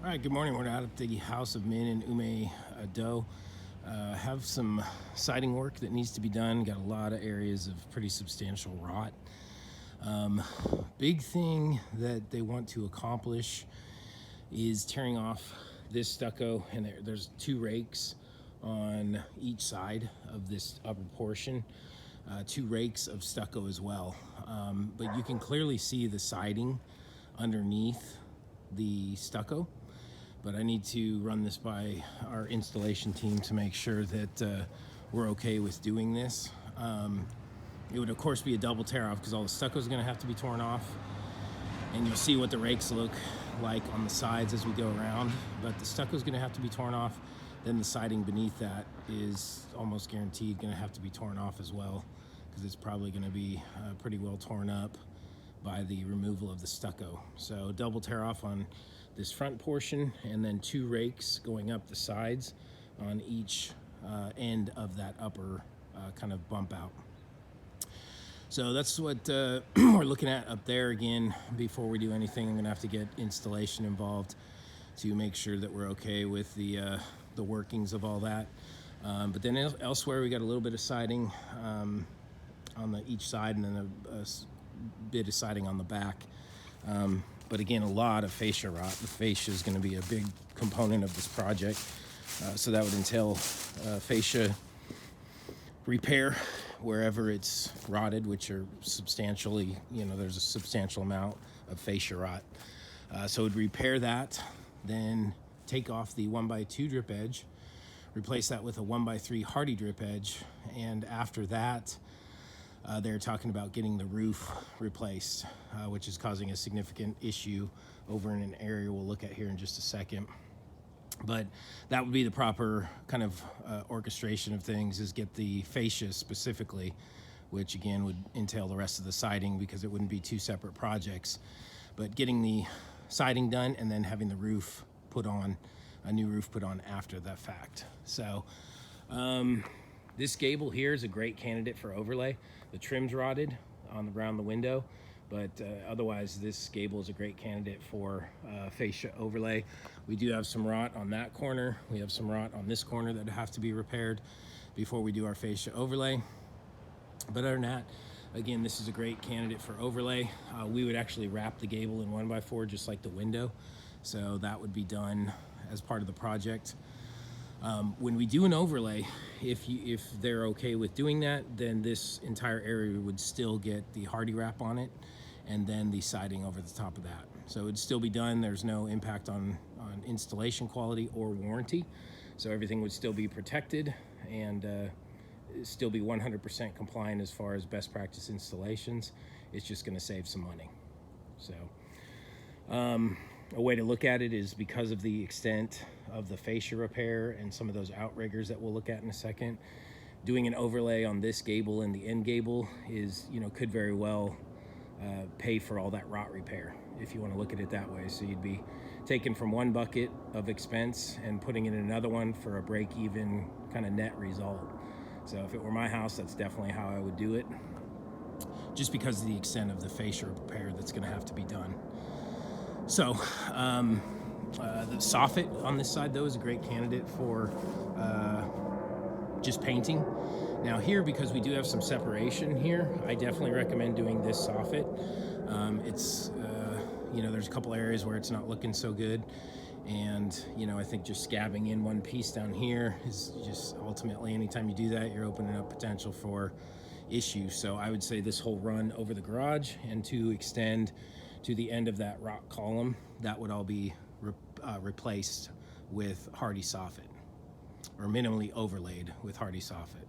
All right, good morning. We're out at the house of Minh and Ume Do. Have some siding work that needs to be done. Got a lot of areas of pretty substantial rot. Big thing that they want to accomplish is tearing off this stucco, and there's two rakes on each side of this upper portion. Two rakes of stucco as well. But you can clearly see the siding underneath the stucco. But I need to run this by our installation team to make sure that we're okay with doing this. It would of course be a double tear off because all the stucco is going to have to be torn off, and you'll see what the rakes look like on the sides as we go around. But the stucco is going to have to be torn off. Then the siding beneath that is almost guaranteed going to have to be torn off as well, because it's probably going to be pretty well torn up by the removal of the stucco. So double tear off on this front portion, and then two rakes going up the sides on each end of that upper kind of bump out. So that's what we're looking at up there. Again, before we do anything, I'm gonna have to get installation involved to make sure that we're okay with the workings of all that. But then elsewhere, we got a little bit of siding on each side, and then a bit of siding on the back. But again, a lot of fascia rot. The fascia is going to be a big component of this project. So that would entail fascia repair wherever it's rotted, which are substantially, there's a substantial amount of fascia rot. So we'd repair that, then take off the 1x2 drip edge, replace that with a 1x3 Hardie drip edge, and after that, they're talking about getting the roof replaced, which is causing a significant issue over in an area we'll look at here in just a second. But that would be the proper kind of orchestration of things, is get the fascia specifically, which again would entail the rest of the siding because it wouldn't be two separate projects. But getting the siding done and then having the roof put on, a new roof put on after that fact. So this gable here is a great candidate for overlay. The trim's rotted around the window, but otherwise this gable is a great candidate for fascia overlay. We do have some rot on that corner. We have some rot on this corner that have to be repaired before we do our fascia overlay. But other than that, again, this is a great candidate for overlay. We would actually wrap the gable in 1x4 just like the window. So that would be done as part of the project. When we do an overlay, if they're okay with doing that, then this entire area would still get the Hardie wrap on it, and then the siding over the top of that. So it would still be done. There's no impact on installation quality or warranty. So everything would still be protected and still be 100% compliant as far as best practice installations. It's just going to save some money. So a way to look at it is, because of the extent of the fascia repair and some of those outriggers that we'll look at in a second, doing an overlay on this gable and the end gable is, could very well pay for all that rot repair, if you want to look at it that way. So you'd be taking from one bucket of expense and putting it in another one for a break-even kind of net result. So if it were my house, that's definitely how I would do it, just because of the extent of the fascia repair that's going to have to be done. So the soffit on this side, though, is a great candidate for just painting. Now here, because we do have some separation here, I definitely recommend doing this soffit. It's there's a couple areas where it's not looking so good, and I think just scabbing in one piece down here is just ultimately, anytime you do that, you're opening up potential for issues. So I would say this whole run over the garage and to extend to the end of that rock column, that would all be replaced with Hardie soffit, or minimally overlaid with Hardie soffit.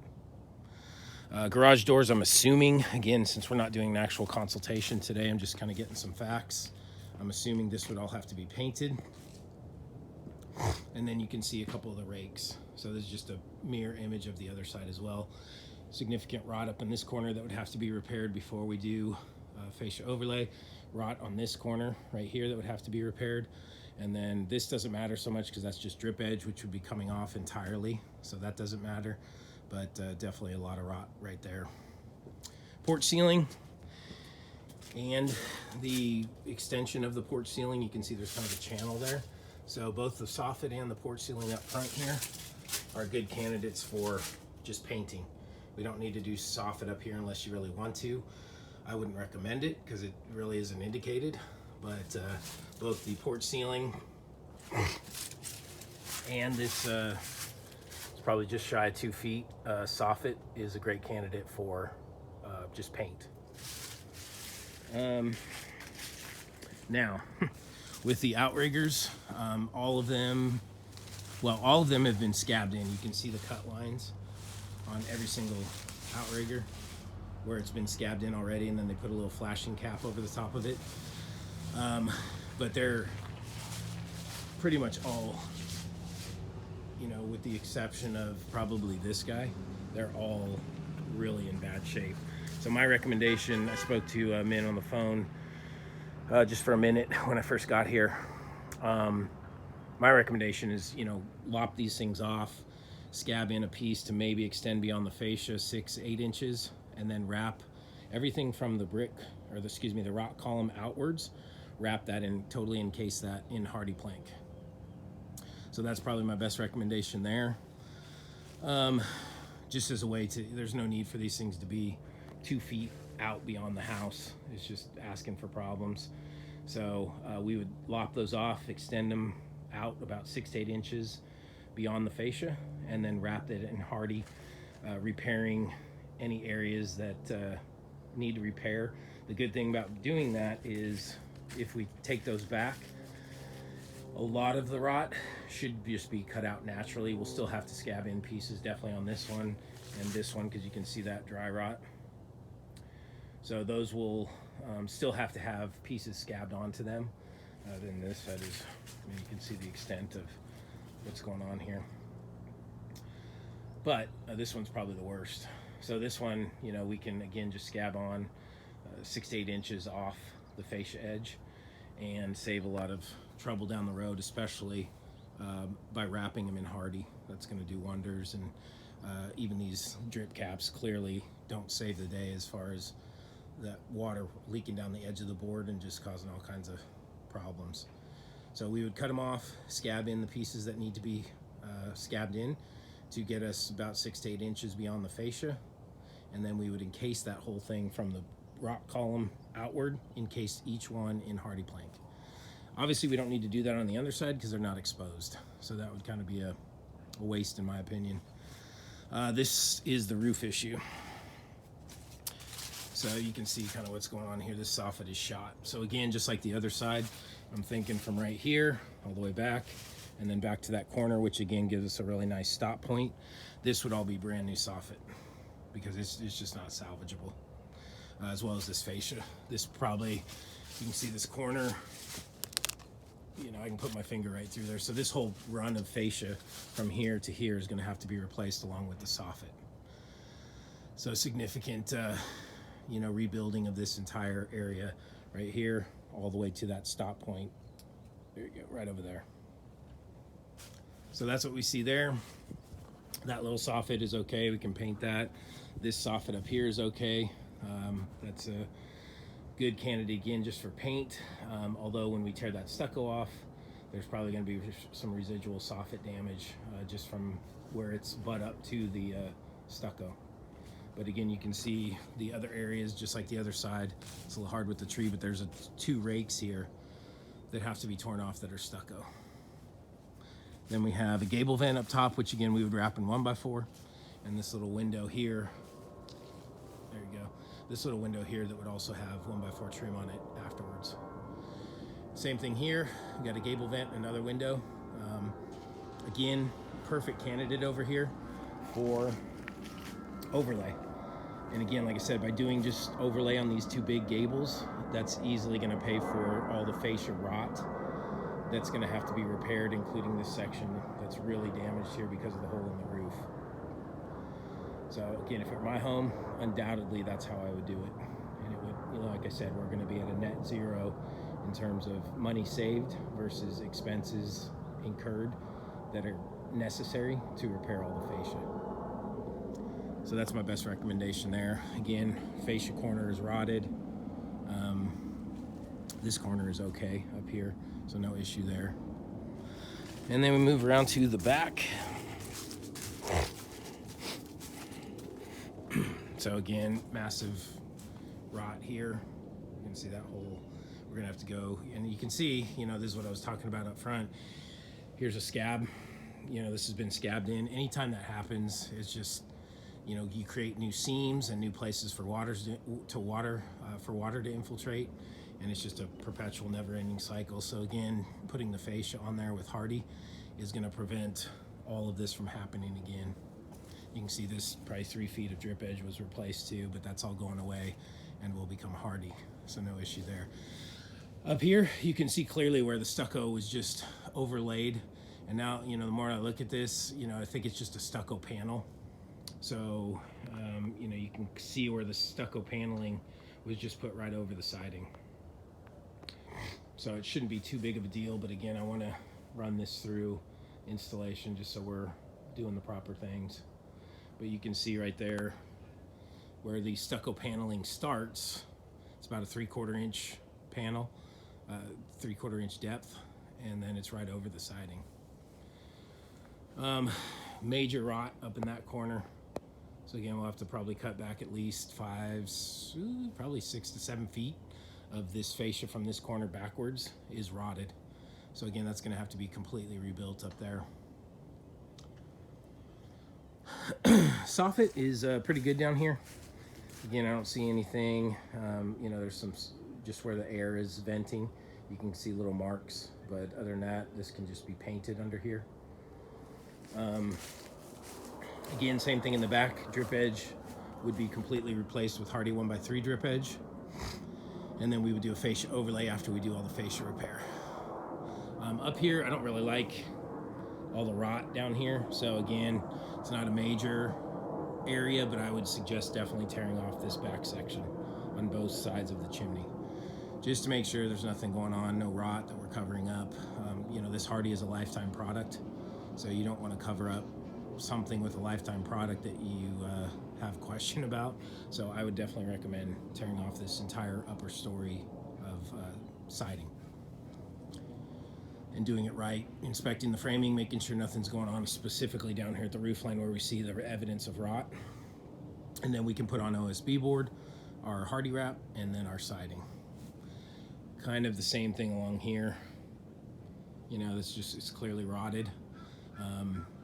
Garage doors, I'm assuming, again, since we're not doing an actual consultation today, I'm just kind of getting some facts. I'm assuming this would all have to be painted. And then you can see a couple of the rakes. So this is just a mirror image of the other side as well. Significant rot up in this corner that would have to be repaired before we do fascia overlay. Rot on this corner right here that would have to be repaired. And then this doesn't matter so much because that's just drip edge, which would be coming off entirely. So that doesn't matter, but definitely a lot of rot right there. Porch ceiling and the extension of the porch ceiling, you can see there's kind of a channel there. So both the soffit and the porch ceiling up front here are good candidates for just painting. We don't need to do soffit up here unless you really want to. I wouldn't recommend it because it really isn't indicated, but both the porch ceiling and this it's probably just shy of 2 feet soffit is a great candidate for just paint. Now with the outriggers, all of them have been scabbed in. You can see the cut lines on every single outrigger where it's been scabbed in already, and then they put a little flashing cap over the top of it. But they're pretty much all, you know, with the exception of probably this guy, they're all really in bad shape. So my recommendation, I spoke to Min on the phone just for a minute when I first got here. My recommendation is, you know, lop these things off, scab in a piece to maybe extend beyond the fascia 6-8 inches, and then wrap everything from the brick, or the rock column outwards, wrap that in, totally encase that in Hardie plank. So that's probably my best recommendation there. Just as a way to, there's no need for these things to be 2 feet out beyond the house. It's just asking for problems. So we would lop those off, extend them out about 6 to 8 inches beyond the fascia, and then wrap it in Hardie, repairing any areas that need to repair. The good thing about doing that is if we take those back, a lot of the rot should just be cut out naturally. We'll still have to scab in pieces, definitely on this one and this one, because you can see that dry rot. So those will still have to have pieces scabbed onto them. Then this side is, you can see the extent of what's going on here. But this one's probably the worst. So this one, you know, we can again just scab on 6 to 8 inches off the fascia edge and save a lot of trouble down the road, especially by wrapping them in Hardie. That's going to do wonders. And even these drip caps clearly don't save the day as far as that water leaking down the edge of the board and just causing all kinds of problems. So we would cut them off, scab in the pieces that need to be scabbed in to get us about 6 to 8 inches beyond the fascia, and then we would encase that whole thing from the rock column outward, encase each one in Hardie plank. Obviously we don't need to do that on the underside because they're not exposed, so that would kind of be a waste in my opinion. This is the roof issue. So you can see kind of what's going on here. This soffit is shot. So again, just like the other side, I'm thinking from right here all the way back and then back to that corner, which again gives us a really nice stop point. This would all be brand new soffit because it's just not salvageable, as well as this fascia. This probably, you can see this corner, you know, I can put my finger right through there. So this whole run of fascia from here to here is going to have to be replaced along with the soffit. So significant you know, rebuilding of this entire area right here all the way to that stop point. There you go, right over there. So that's what we see there. That little soffit is okay, we can paint that. This soffit up here is okay. That's a good candidate again just for paint, although when we tear that stucco off, there's probably going to be some residual soffit damage just from where it's butt up to the stucco. But again, you can see the other areas, just like the other side. It's a little hard with the tree, but there's 2 rakes here that have to be torn off that are stucco. Then we have a gable vent up top, which again, we would wrap in 1x4. And this little window here, there you go. This little window here that would also have 1x4 trim on it afterwards. Same thing here, we got a gable vent, another window. Again, perfect candidate over here for overlay. And again, like I said, by doing just overlay on these 2 big gables, that's easily going to pay for all the fascia rot that's going to have to be repaired, including this section that's really damaged here because of the hole in the roof. So again, if it were my home, undoubtedly that's how I would do it. And it would, you know, like I said, we're going to be at a net zero in terms of money saved versus expenses incurred that are necessary to repair all the fascia. So that's my best recommendation there. Again, fascia corner is rotted. This corner is okay up here, so no issue there. And then we move around to the back. So again, massive rot here. You can see that hole. We're gonna have to go, and you can see, you know, this is what I was talking about up front. Here's a scab. You know, this has been scabbed in. Anytime that happens, it's just, you know, you create new seams and new places for water to infiltrate, and it's just a perpetual, never-ending cycle. So again, putting the fascia on there with Hardie is going to prevent all of this from happening again. You can see this probably 3 feet of drip edge was replaced too, but that's all going away and will become Hardie, so no issue there. Up here, you can see clearly where the stucco was just overlaid, and now, you know, the more I look at this, you know, I think it's just a stucco panel. So, you know, you can see where the stucco paneling was just put right over the siding. So it shouldn't be too big of a deal, but again, I want to run this through installation just so we're doing the proper things. But you can see right there where the stucco paneling starts. It's about a 3/4 inch panel, 3/4 inch depth, and then it's right over the siding. Major rot up in that corner. So again, we'll have to probably cut back at least probably 6 to 7 feet of this fascia from this corner backwards is rotted. So again, that's gonna have to be completely rebuilt up there. Soffit is pretty good down here. Again, I don't see anything. You know, there's some, just where the air is venting, you can see little marks, but other than that, this can just be painted under here. Again, same thing in the back. Drip edge would be completely replaced with Hardie 1x3 drip edge. And then we would do a fascia overlay after we do all the fascia repair. Up here, I don't really like all the rot down here. So again, it's not a major area, but I would suggest definitely tearing off this back section on both sides of the chimney, just to make sure there's nothing going on, no rot that we're covering up. You know, this Hardie is a lifetime product, so you don't want to cover up something with a lifetime product that you have question about. So I would definitely recommend tearing off this entire upper story of siding and doing it right, inspecting the framing, making sure nothing's going on, specifically down here at the roof line where we see the evidence of rot. And then we can put on OSB board, our Hardie wrap, and then our siding. Kind of the same thing along here. You know, it's clearly rotted.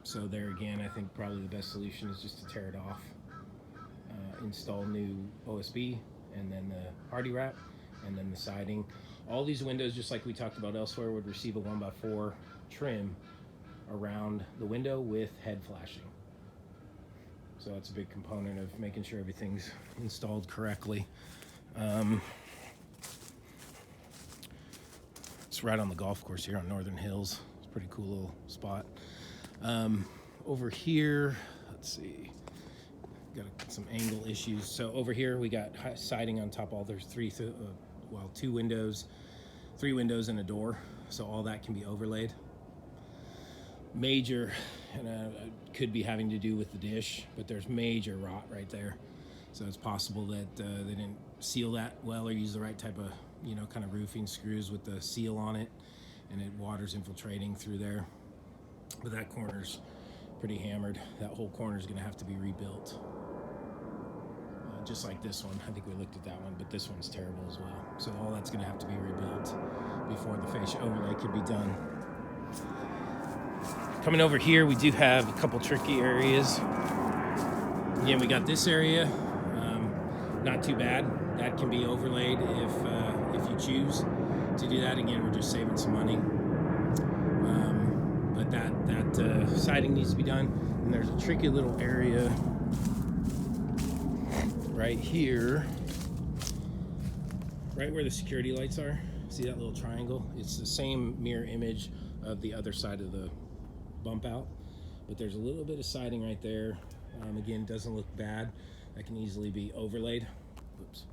So there again, I think probably the best solution is just to tear it off, install new OSB, and then the Hardie wrap, and then the siding. All these windows, just like we talked about elsewhere, would receive a 1x4 trim around the window with head flashing. So that's a big component of making sure everything's installed correctly. It's right on the golf course here on Northern Hills. It's a pretty cool little spot. Over here, let's see, got some angle issues. So over here we got siding on top. All there's 2 windows, 3 windows and a door. So all that can be overlaid. Major, and could be having to do with the dish, but there's major rot right there. So it's possible that they didn't seal that well or use the right type of, you know, kind of roofing screws with the seal on it, and water's infiltrating through there. But that corner's pretty hammered. That whole corner is going to have to be rebuilt. Just like this one. I think we looked at that one, but this one's terrible as well. So all that's going to have to be rebuilt before the fascia overlay could be done. Coming over here, we do have a couple tricky areas. Again, we got this area. Not too bad. That can be overlaid if you choose to do that. Again, we're just saving some money. But that siding needs to be done. And there's a tricky little area right here, right where the security lights are. See that little triangle? It's the same mirror image of the other side of the bump out, but there's a little bit of siding right there. Again, doesn't look bad. That can easily be overlaid. Oops.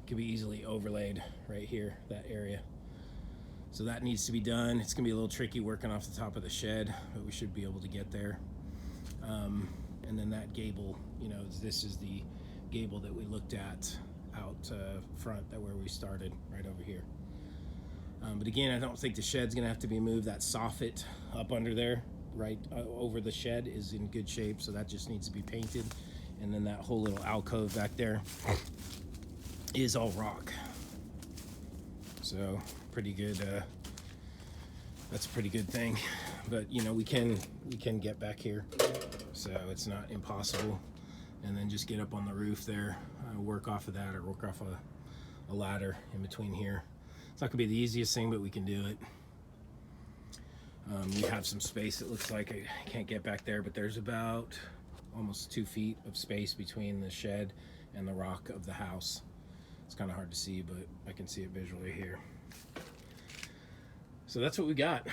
It can be easily overlaid right here, that area. So that needs to be done. It's gonna be a little tricky working off the top of the shed, but we should be able to get there. And then that gable, you know, this is the gable that we looked at out front, that where we started, right over here. But again, I don't think the shed's gonna have to be moved. That soffit up under there, right over the shed, is in good shape, so that just needs to be painted. And then that whole little alcove back there is all rock. So pretty good. That's a pretty good thing. But you know, we can get back here, so it's not impossible. And then just get up on the roof there, work off of that, or work off a ladder in between here. It's not gonna be the easiest thing, but we can do it. We have some space. It looks like I can't get back there, but there's about almost 2 feet of space between the shed and the rock of the house. It's kind of hard to see, but I can see it visually here. So that's what we got.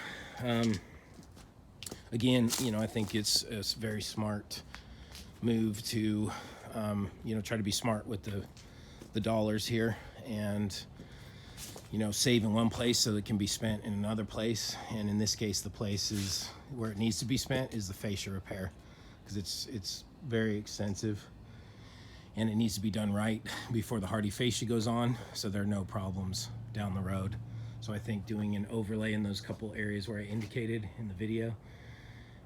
Again, you know, I think it's a very smart move to, you know, try to be smart with the dollars here, and you know, save in one place so that it can be spent in another place. And in this case, the place is where it needs to be spent is the fascia repair, because it's very extensive and it needs to be done right before the Hardie fascia goes on, so there are no problems down the road. So I think doing an overlay in those couple areas where I indicated in the video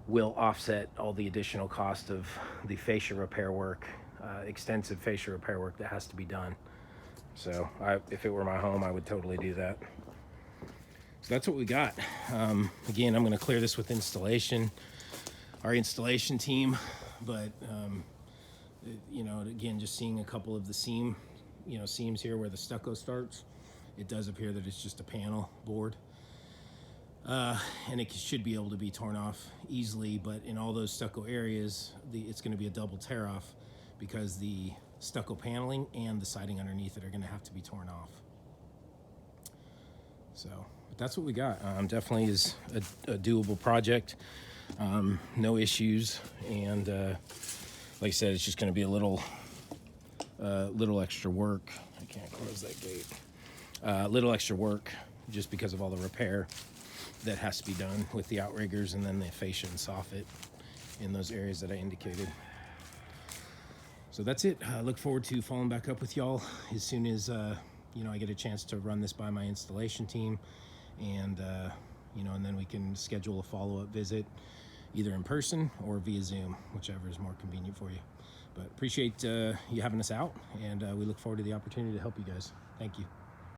will offset all the additional cost of the fascia repair work, extensive fascia repair work that has to be done. So if it were my home, I would totally do that. So that's what we got. Again, I'm going to clear this with installation, our installation team. But you know, again, just seeing a couple of the seams here where the stucco starts, it does appear that it's just a panel board, and it should be able to be torn off easily. But in all those stucco areas, it's going to be a double tear off, because the stucco paneling and the siding underneath it are going to have to be torn off. So, but that's what we got. Definitely is a doable project. No issues, and like I said, it's just going to be a little extra work. I can't close that gate. Little extra work just because of all the repair that has to be done with the outriggers, and then the fascia and soffit in those areas that I indicated. So that's it. I look forward to following back up with y'all as soon as you know, I get a chance to run this by my installation team, and you know, and then we can schedule a follow-up visit either in person or via Zoom, whichever is more convenient for you. But appreciate you having us out, and we look forward to the opportunity to help you guys. Thank you.